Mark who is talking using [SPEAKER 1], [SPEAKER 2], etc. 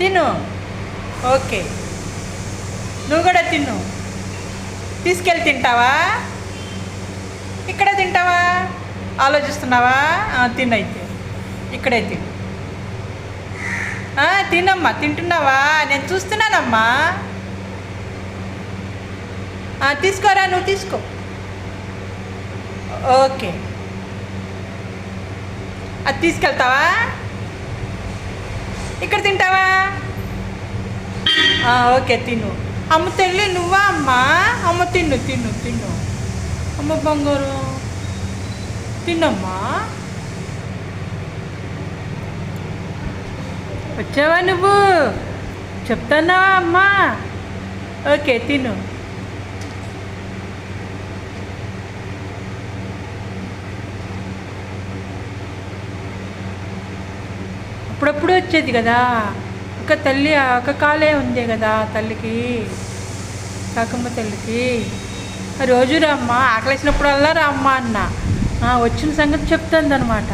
[SPEAKER 1] తిను. ఓకే, నువ్వు కూడా తిను. తీసుకెళ్ళి తింటావా? ఇక్కడే తింటావా? ఆలోచిస్తున్నావా? తిను అయితే. ఇక్కడే తిను. తినమ్మా. తింటున్నావా? నేను చూస్తున్నానమ్మా. తీసుకోరా, నువ్వు తీసుకో. ఓకే, అది తీసుకెళ్తావా? ఇక్కడ తింటావా? ఓకే, తిను. అమ్మ తల్లి, నువ్వా అమ్మా? అమ్మ తిన్ను తిన్ను తిన్ను. అమ్మ బంగారు, తిన్నమ్మా. వచ్చావా నువ్వు? చెప్తున్నావా అమ్మా? ఓకే, తిను. అప్పుడప్పుడు వచ్చేది కదా ఒక తల్లి, ఒక కాలే ఉంది కదా తల్లికి, కాకమ్మ తల్లికి. రోజు రామ్మా, ఆకలేసినప్పుడల్లా రామ్మా అన్న వచ్చిన సంగతి చెప్తుంది అనమాట.